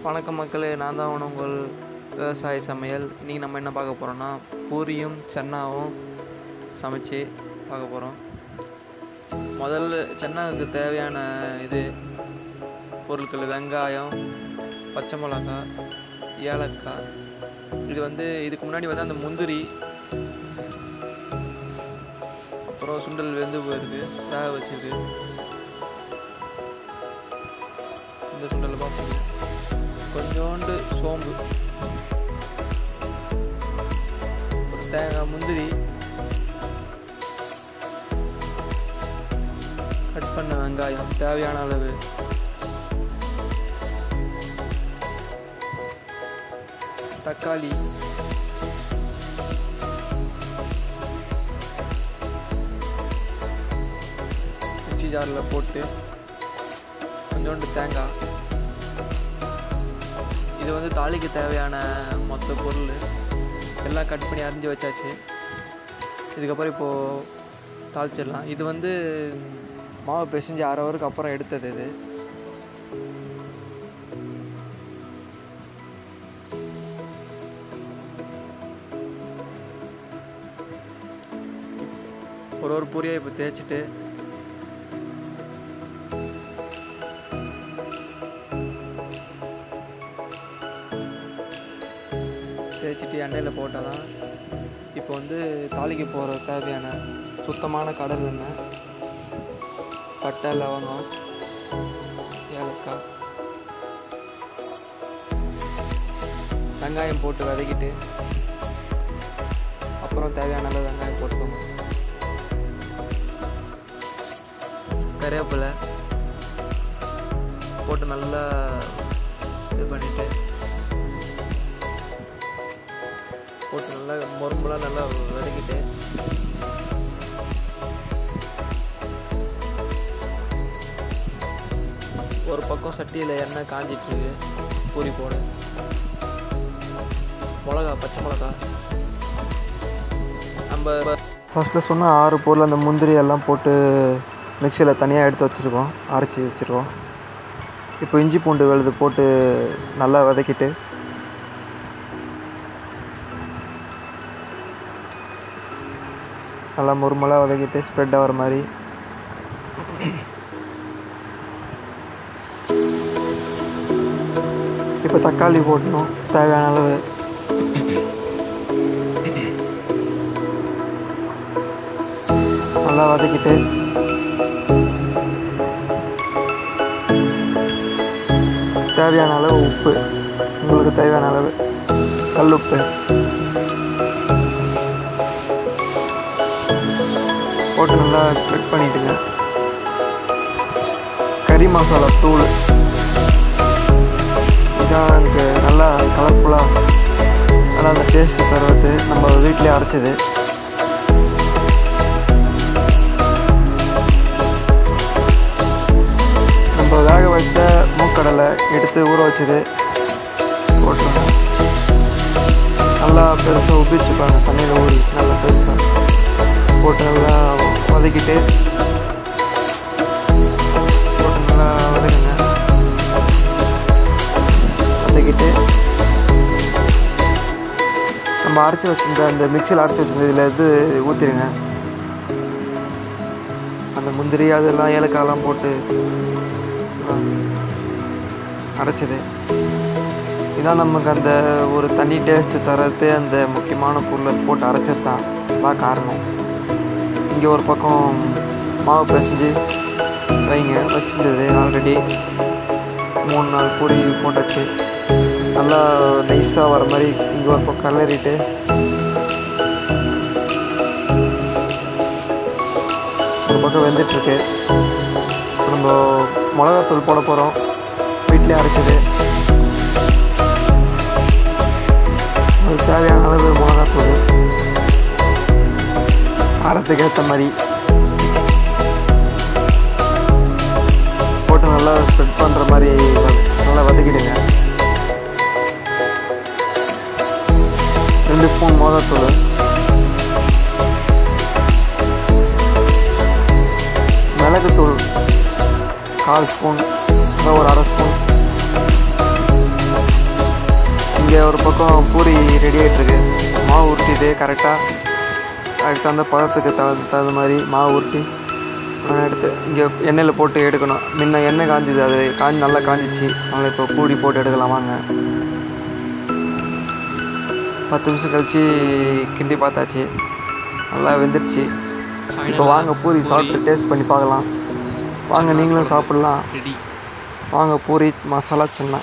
வணக்கம் மக்களே, நான் தான் உங்கள் விவசாய சமையல். இன்றைக்கி நம்ம என்ன பார்க்க போகிறோன்னா, பூரியும் சன்னாவும் சமைச்சு பார்க்க போகிறோம். முதல்ல சன்னாவுக்கு தேவையான பொருட்கள்: வெங்காயம், பச்சை மிளகாய், ஏலக்காய். இதுக்கு முன்னாடி அந்த முந்திரி, அப்புறம் சுண்டல் வெந்து போயிருக்கு, வேக வச்சிருக்கு. இந்த சுண்டல் பார்ப்போம். கொஞ்சோண்டு சோம்பு, ஒரு தேங்காய், முந்திரி, கட் பண்ண வெங்காயம் தேவையான அளவு, தக்காளி, மிக்ஸி ஜாரில் போட்டு கொஞ்சோண்டு தேங்காய். இது தாளிக்கு தேவையான மொத்த பொருள் எல்லாம் கட் பண்ணி அரிஞ்சு வச்சாச்சு. இதுக்கப்புறம் இப்போது தாளிச்சிடலாம். இது மாவு பிசைஞ்சு 1/2 ஹவருக்கு அப்புறம் எடுத்தது. இது ஒரு பூரியை இப்போ தேய்ச்சிட்டு எண்ணெயில் போட்டால் தான் இப்போ தாளிக்கு போகிற தேவையான சுத்தமான கடல் எண்ணெய், பட்டை, லவங்கம், ஏலக்காய், வெங்காயம் போட்டு வதக்கிட்டு அப்புறம் தேவையான அளவு வெங்காயம் போட்டுக்கோங்க. கருவேப்பிலை போட்டு நல்லா இது பண்ணிவிட்டு நல்லா மொறும்பெல்லாம் நல்லா வதக்கிட்டு ஒரு பக்கம் சட்டியில் எண்ணெய் காஞ்சிட்ருக்கு. பூரி போட பச்சை மிளகா நம்ம ஃபஸ்ட்டில் சொன்ன 6 பொருள், அந்த முந்திரி எல்லாம் போட்டு மிக்சியில் தனியாக எடுத்து வச்சுருக்கோம், அரைச்சி வச்சுருக்கோம். இப்போ இஞ்சி பூண்டு விழுது போட்டு நல்லா வதக்கிட்டு நல்லா முறுமலாக வதக்கிட்டு ஸ்ப்ரெட் ஆகிற மாதிரி இப்போ தக்காளி போட்டணும் தேவையான அளவு. நல்லா வதக்கிட்டு தேவையான அளவு உப்பு, உங்களுக்கு தேவையான அளவு கல் உப்பு போட்டு நல்லா ஸ்ப்ரெட் பண்ணிவிட்டுங்க. கறி மசாலா தூள், இதான் எனக்கு நல்லா கலர்ஃபுல்லாக நல்லா அந்த டேஸ்ட்டு தருவது. நம்ம வீட்டிலே அரைச்சது. நம்ம வேக வச்ச மூக்கடலை எடுத்து ஊற வச்சது போட்டுருங்க. நல்லா பெருசாக உப்பிச்சுப்பாங்க, தண்ணியில் ஊறி நல்லா பெருசாக போட்டு நல்லா வதக்கிட்டு நல்லா வதக்குங்க. வதக்கிட்டு நம்ம அரைச்சி வச்சுருந்த அந்த மிக்சியில் அரைச்சி வச்சுருந்த இதில் ஊற்றிடுங்க. அந்த முந்திரி அதெல்லாம் ஏலக்காயெல்லாம் போட்டு அரைச்சது. இதான் நமக்கு அந்த ஒரு தனி டேஸ்ட்டு தரது. அந்த முக்கியமான பொருளை போட்டு அரைச்சது தான் காரணம். இங்கே ஒரு பக்கம் மாவு பிசைஞ்சு வச்சுருந்தது. ஆல்ரெடி 3-4 பூரி போட்டாச்சு. நல்லா நைஸாக வர மாதிரி இங்கே ஒரு பக்கம் கலரிட்டு ஒரு பக்கம் வெந்துட்டுருக்கு. நம்ம மிளகாத்தூள் போட போகிறோம், வீட்டிலே அரைச்சது. அதுக்கு தேவையான அளவு மிளகாத்தூள், காரத்துக்கு ஏற்ற மாதிரி போட்டு நல்லா ஸ்ப்ரெட் பண்ணுற மாதிரி நல்லா வதக்கிடுங்க. 2 ஸ்பூன் மிளகாத்தூள், மிளகுத்தூள் 1/4 ஸ்பூன், ஒரு 1/2 ஸ்பூன், ஒரு பக்கம் பூரி ரெடி ஆகிட்டுருக்கு. மாவு உருட்டிட்டு கரெக்டாக அதுக்கு தகுந்த பதத்துக்கு தகுந்த மாதிரி மாவு உருட்டி எடுத்து இங்கே எண்ணெயில் போட்டு எடுக்கணும். முன்ன எண்ணெய் காஞ்சிது, அது நல்லா காஞ்சிச்சு. அதனால் இப்போ பூரி போட்டு எடுக்கலாம் வாங்க. 10 நிமிஷம் கழித்து கிண்டி பார்த்தாச்சு, நல்லா வெந்துடுச்சு. இப்போ வாங்க பூரி சாப்பிட்டு டேஸ்ட் பண்ணி பார்க்கலாம். வாங்க நீங்களும் சாப்பிட்லாம். வாங்க பூரி மசாலா சின்ன